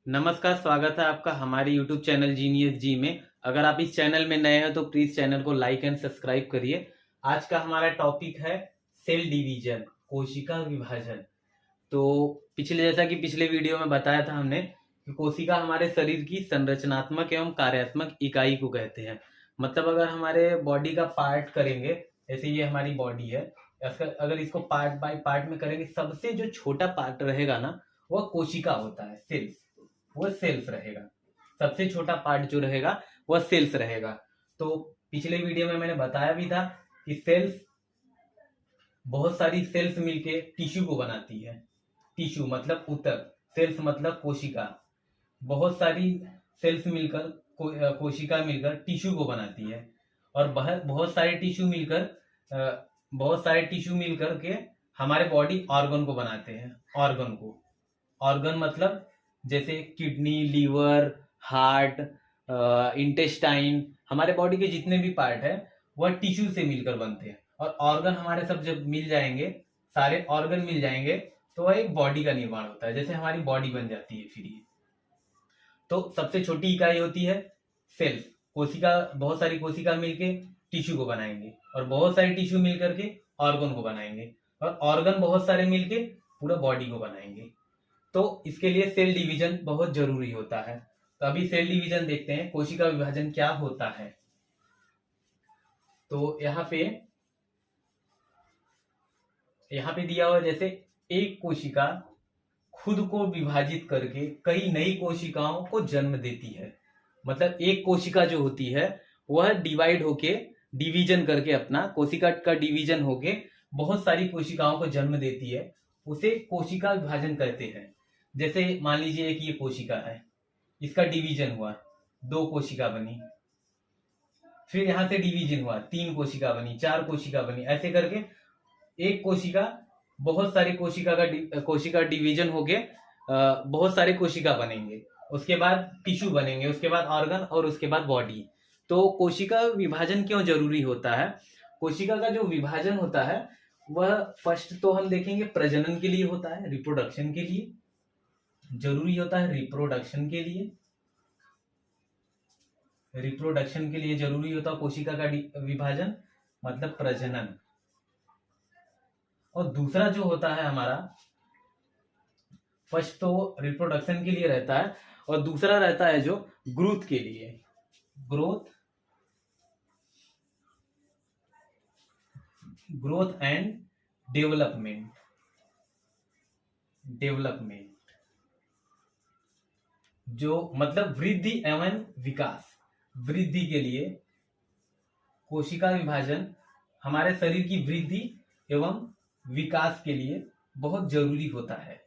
नमस्कार, स्वागत है आपका हमारे YouTube चैनल जीनियस जी में। अगर आप इस चैनल में नए हैं तो प्लीज चैनल को लाइक एंड सब्सक्राइब करिए। आज का हमारा टॉपिक है सेल डिवीजन, कोशिका विभाजन। तो जैसा कि पिछले वीडियो में बताया था हमने कि कोशिका हमारे शरीर की संरचनात्मक एवं कार्यात्मक इकाई को कहते हैं। मतलब अगर हमारे बॉडी का पार्ट करेंगे, जैसे ये हमारी बॉडी है, अगर इसको पार्ट बाय पार्ट में करेंगे, सबसे जो छोटा पार्ट रहेगा ना वह कोशिका होता है, सेल्स। वो सेल्स रहेगा, सबसे छोटा पार्ट जो रहेगा वह सेल्स रहेगा। तो पिछले वीडियो में मैंने बताया भी था कि सेल्स, बहुत सारी सेल्स मिलके टिश्यू को बनाती है। टिश्यू मतलब ऊतक, सेल्स मतलब कोशिका। बहुत सारी सेल्स मिलकर कोशिका मिलकर टिश्यू को बनाती है। और बहुत सारे टिश्यू मिलकर के हमारे बॉडी ऑर्गन को बनाते हैं। ऑर्गन मतलब जैसे किडनी, लीवर, हार्ट, इंटेस्टाइन, हमारे बॉडी के जितने भी पार्ट है वह टिश्यू से मिलकर बनते हैं। और ऑर्गन हमारे सब जब मिल जाएंगे, सारे ऑर्गन मिल जाएंगे, तो वह एक बॉडी का निर्माण होता है। जैसे हमारी बॉडी बन जाती है। फिर ये तो सबसे छोटी इकाई होती है सेल्स। कोशिका, बहुत सारी कोशिका मिलके टिश्यू को बनाएंगे, और बहुत सारे टिश्यू मिलकर के ऑर्गन को बनाएंगे, और ऑर्गन बहुत सारे मिलके पूरा बॉडी को बनाएंगे। तो इसके लिए सेल डिवीजन बहुत जरूरी होता है। तो अभी सेल डिवीजन देखते हैं, कोशिका विभाजन क्या होता है। तो यहाँ पे दिया हुआ, जैसे एक कोशिका खुद को विभाजित करके कई नई कोशिकाओं को जन्म देती है। मतलब एक कोशिका जो होती है वह डिवाइड होके, डिवीजन करके, अपना कोशिका का डिवीजन होके बहुत सारी कोशिकाओं को जन्म देती है। उसे कोशिका विभाजन कहते हैं। जैसे मान लीजिए एक ये कोशिका है, इसका डिवीजन हुआ, 2 कोशिका बनी। फिर यहां से डिवीजन हुआ, 3 कोशिका बनी, 4 कोशिका बनी। ऐसे करके एक कोशिका, बहुत सारी कोशिका डिवीजन होके बहुत सारे कोशिका बनेंगे। उसके बाद टिश्यू बनेंगे, उसके बाद ऑर्गन, और उसके बाद बॉडी। तो कोशिका विभाजन क्यों जरूरी होता है? कोशिका का जो विभाजन होता है वह फर्स्ट तो हम देखेंगे प्रजनन के लिए होता है, रिप्रोडक्शन के लिए जरूरी होता है। रिप्रोडक्शन के लिए जरूरी होता है कोशिका का विभाजन, मतलब प्रजनन। और दूसरा जो होता है हमारा, फर्स्ट तो रिप्रोडक्शन के लिए रहता है, और दूसरा रहता है जो ग्रोथ के लिए, ग्रोथ एंड डेवलपमेंट। जो मतलब वृद्धि एवं विकास, वृद्धि के लिए कोशिका विभाजन हमारे शरीर की वृद्धि एवं विकास के लिए बहुत जरूरी होता है।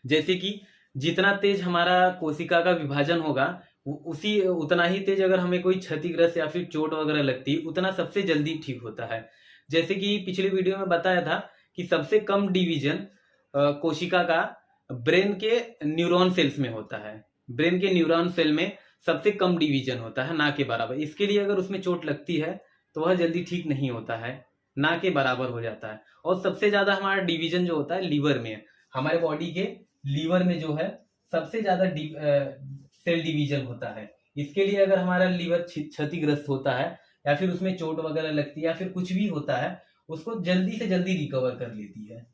जैसे कि जितना तेज हमारा कोशिका का विभाजन होगा, उतना ही तेज अगर हमें कोई क्षतिग्रस्त या फिर चोट वगैरह लगती है, उतना सबसे जल्दी ठीक होता है। जैसे कि पिछले वीडियो में बताया था कि सबसे कम डिवीजन कोशिका का ब्रेन के न्यूरॉन सेल्स में होता है। ब्रेन के न्यूरॉन सेल में सबसे कम डिवीजन होता है, ना के बराबर। इसके लिए अगर उसमें चोट लगती है तो वह जल्दी ठीक नहीं होता है, ना के बराबर हो जाता है। और सबसे ज्यादा हमारा डिवीजन जो होता है लीवर में। हमारे बॉडी के लीवर में जो है सबसे ज्यादा सेल डिवीजन होता है। इसके लिए अगर हमारा लीवर क्षतिग्रस्त होता है, या फिर उसमें चोट वगैरह लगती है, या फिर कुछ भी होता है, उसको जल्दी से जल्दी रिकवर कर लेती है।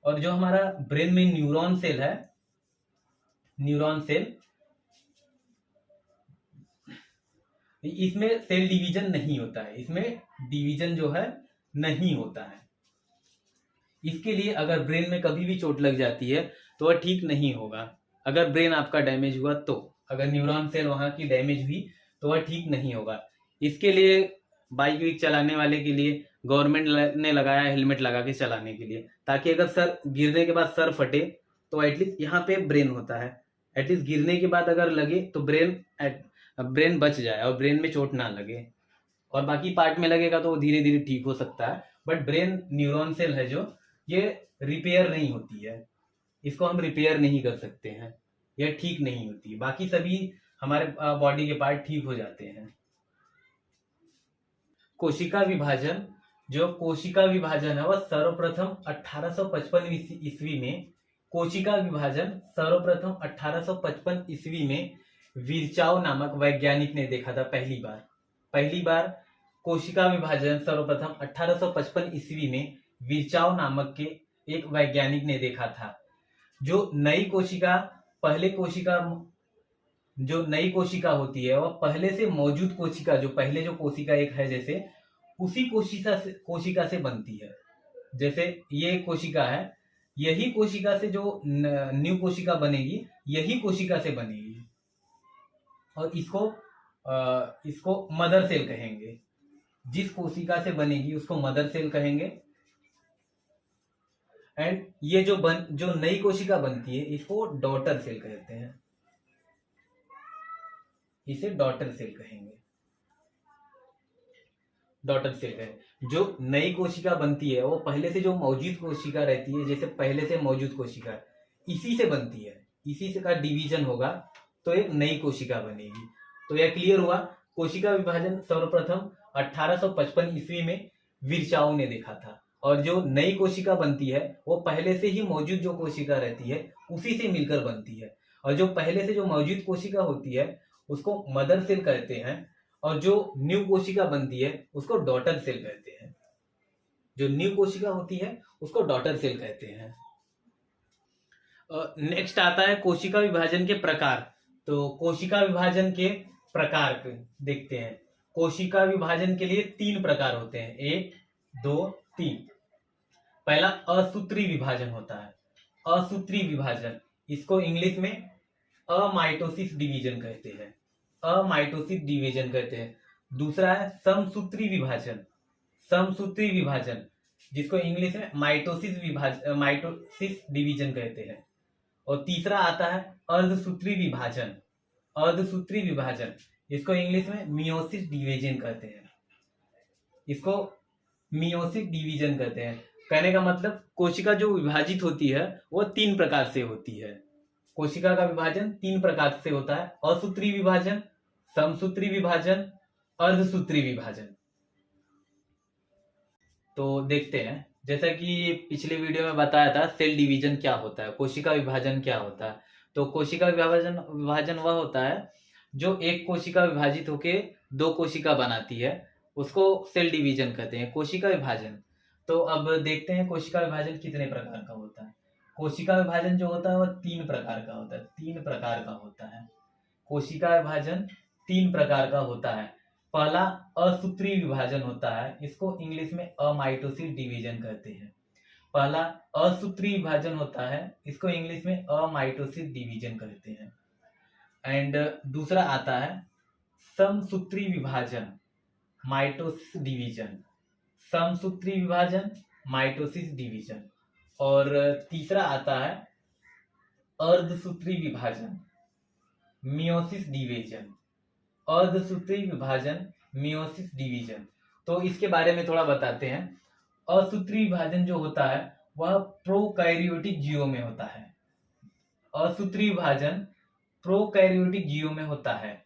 और जो हमारा ब्रेन में न्यूरॉन सेल है, इसमें सेल डिवीजन नहीं होता है, इसमें डिवीजन जो है नहीं होता है। इसके लिए अगर ब्रेन में कभी भी चोट लग जाती है तो वह ठीक नहीं होगा। अगर ब्रेन आपका डैमेज हुआ तो, अगर न्यूरॉन सेल वहां की डैमेज हुई तो वह ठीक नहीं होगा। इसके लिए बाइक वाइक चलाने वाले के लिए गवर्नमेंट ने लगाया हेलमेट लगा के चलाने के लिए, ताकि अगर सर गिरने के बाद सर फटे तो एटलीस्ट यहाँ पे ब्रेन होता है, एटलीस्ट गिरने के बाद अगर लगे तो ब्रेन बच जाए और ब्रेन में चोट ना लगे। और बाकी पार्ट में लगेगा तो धीरे धीरे ठीक हो सकता है। बट ब्रेन न्यूरॉन सेल है जो, ये रिपेयर नहीं होती है, इसको हम रिपेयर नहीं कर सकते हैं, यह ठीक नहीं होती। बाकी सभी हमारे बॉडी के पार्ट ठीक हो जाते हैं। कोशिका विभाजन, जो कोशिका विभाजन है वह सर्वप्रथम 1855 ईस्वी में कोशिका विभाजन सर्वप्रथम 1855 ईस्वी में विरचाओ नामक वैज्ञानिक ने देखा था। पहली बार कोशिका विभाजन सर्वप्रथम 1855 ईस्वी में विरचाओ नामक के एक वैज्ञानिक ने देखा था। जो नई कोशिका होती है वह पहले से मौजूद कोशिका, जो पहले जो कोशिका एक है जैसे, उसी कोशिका से बनती है। जैसे ये कोशिका है, यही कोशिका से जो न्यू कोशिका बनेगी, यही कोशिका से बनेगी, और इसको मदर सेल कहेंगे। जिस कोशिका से बनेगी उसको मदर सेल कहेंगे। एंड ये जो नई कोशिका बनती है इसको डॉटर सेल कहते हैं, इसे डॉटर सेल कहेंगे। जो नई कोशिका बनती है वो पहले से जो मौजूद कोशिका रहती है, जैसे पहले से मौजूद कोशिका इसी से बनती है, इसी से का डिवीजन होगा तो एक नई कोशिका बनेगी। तो यह क्लियर हुआ। कोशिका विभाजन सर्वप्रथम 1855 ईस्वी में विरचाओ ने देखा था, और जो नई कोशिका बनती है वो पहले से ही मौजूद जो कोशिका रहती है उसी से मिलकर बनती है, और जो पहले से जो मौजूद कोशिका होती है उसको मदर सेल कहते हैं, और जो न्यू कोशिका बनती है उसको डॉटर सेल कहते हैं। जो न्यू कोशिका होती है उसको डॉटर सेल कहते हैं। नेक्स्ट आता है कोशिका विभाजन के प्रकार। तो कोशिका विभाजन के प्रकार देखते हैं। कोशिका विभाजन के लिए 3 प्रकार होते हैं, 1, 2, 3। पहला असूत्री विभाजन होता है। असूत्री विभाजन, इसको इंग्लिश में अमाइटोसिस डिवीजन कहते हैं। दूसरा है समसूत्री विभाजन, जिसको इंग्लिश में माइटोसिस डिवीजन कहते हैं। और तीसरा आता है अर्धसूत्री विभाजन, इसको इंग्लिश में मियोसिस डिवीजन कहते हैं। कहने का मतलब कोशिका जो विभाजित होती है वो 3 प्रकार से होती है। कोशिका का विभाजन 3 प्रकार से होता है: असूत्री विभाजन, समसूत्री विभाजन, अर्धसूत्री विभाजन। तो देखते हैं, जैसा कि पिछले वीडियो में बताया था सेल डिवीजन क्या होता है, कोशिका विभाजन क्या होता है। तो कोशिका विभाजन वह होता है जो एक कोशिका विभाजित होके 2 कोशिका बनाती है, उसको सेल डिवीजन कहते हैं, कोशिका विभाजन। तो अब देखते हैं कोशिका विभाजन कितने प्रकार का होता है। कोशिका विभाजन जो होता है वह 3 प्रकार का होता है। कोशिका विभाजन 3 प्रकार का होता है। पहला असूत्री विभाजन होता है, इसको इंग्लिश में अमाइटोसिस डिवीजन कहते हैं। एंड दूसरा आता है समसूत्री विभाजन, माइटोसिस डिवीजन। और तीसरा आता है अर्धसूत्री विभाजन, मियोसिस डिवीजन। तो इसके बारे में थोड़ा बताते हैं। असूत्री विभाजन जो होता है वह प्रोकैरियोटिक जीवों में होता है,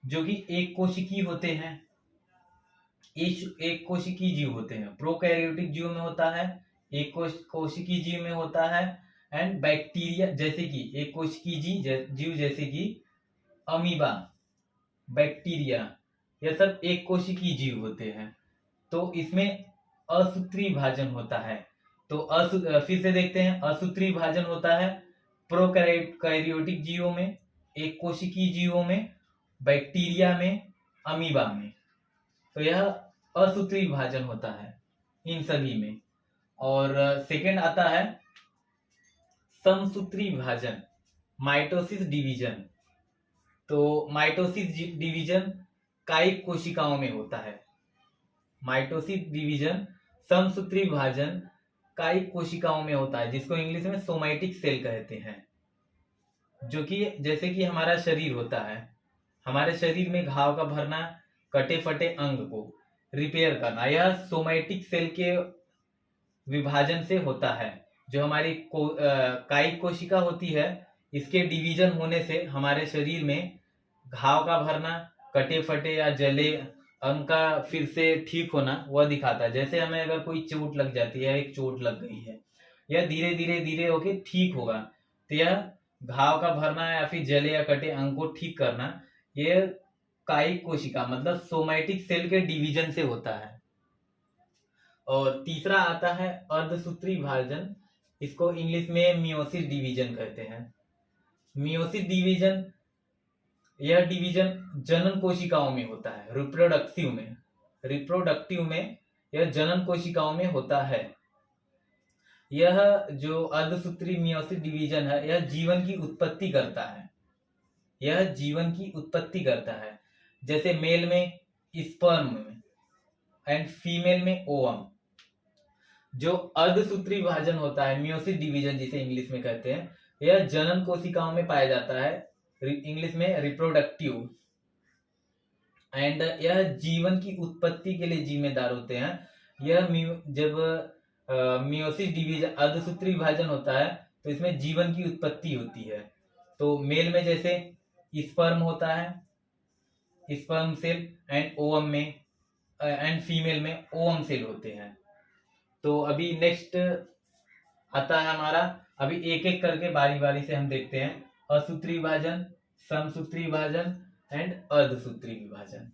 जो कि एक कोशिकी होते हैं। एक कोशिकी जीव होते हैं, प्रोकैरियोटिक जीव में होता है, एक कोशिकी जीव में होता है। एंड बैक्टीरिया जैसे कि एक कोशिकी जीव जैसे कि अमीबा, बैक्टीरिया, यह सब एक कोशिकी जीव होते हैं। तो इसमें असूत्री विभाजन होता है। तो फिर से देखते हैं, असूत्री विभाजन होता है प्रोकैरियोटिक जीवों में, एक कोशिकी जीवों में, बैक्टीरिया में, अमीबा में। तो यह असूत्री विभाजन होता है इन सभी में। और सेकंड आता है समसूत्री विभाजन, माइटोसिस डिवीजन। तो माइटोसिस डिवीजन कायिक कोशिकाओं में होता है। समसूत्री विभाजन कायिक कोशिकाओं में होता है, जिसको इंग्लिश में सोमैटिक सेल कहते हैं। जो कि जैसे कि हमारा शरीर होता है, हमारे शरीर में घाव का भरना, कटे फटे अंग को रिपेयर करना, यह सोमैटिक सेल के विभाजन से होता है। जो हमारी कायिक कोशिका होती है, इसके डिवीजन होने से हमारे शरीर में घाव का भरना, कटे फटे या जले अंग का फिर से ठीक होना वह दिखाता है। जैसे हमें अगर कोई चोट लग जाती है, एक चोट लग गई है यह धीरे धीरे धीरे होके ठीक होगा। तो यह घाव का भरना या फिर जले या कटे अंग को ठीक करना, यह कायिक कोशिका मतलब सोमैटिक सेल के डिवीजन से होता है। और तीसरा आता है अर्धसूत्री विभाजन, इसको इंग्लिश में मियोसिस डिवीजन कहते हैं। मियोसिस डिवीजन, यह डिवीजन जनन कोशिकाओं में होता है, रिप्रोडक्टिव में यह जनन कोशिकाओं में होता है। यह जो अर्धसूत्री मियोसिस डिवीजन है, यह जीवन की उत्पत्ति करता है, यह जीवन की उत्पत्ति करता है। जैसे मेल में स्पर्म एंड फीमेल में ओवम। जो अर्धसूत्री विभाजन होता है, मियोसिस डिवीजन जिसे इंग्लिश में कहते हैं, यह जनन कोशिकाओं में पाया जाता है, इंग्लिश में रिप्रोडक्टिव, एंड यह जीवन की उत्पत्ति के लिए जिम्मेदार होते हैं। यह जब मियोसिस डिवीजन अर्धसूत्री विभाजन होता है तो इसमें जीवन की उत्पत्ति होती है। तो मेल में जैसे स्पर्म होता है, स्पर्म सेल, एंड ओवम में एंड फीमेल में ओवम सेल होते हैं। तो अभी नेक्स्ट आता है हमारा, अभी एक एक करके बारी बारी से हम देखते हैं। असूत्री विभाजन, समसूत्री विभाजन एंड अर्धसूत्री विभाजन।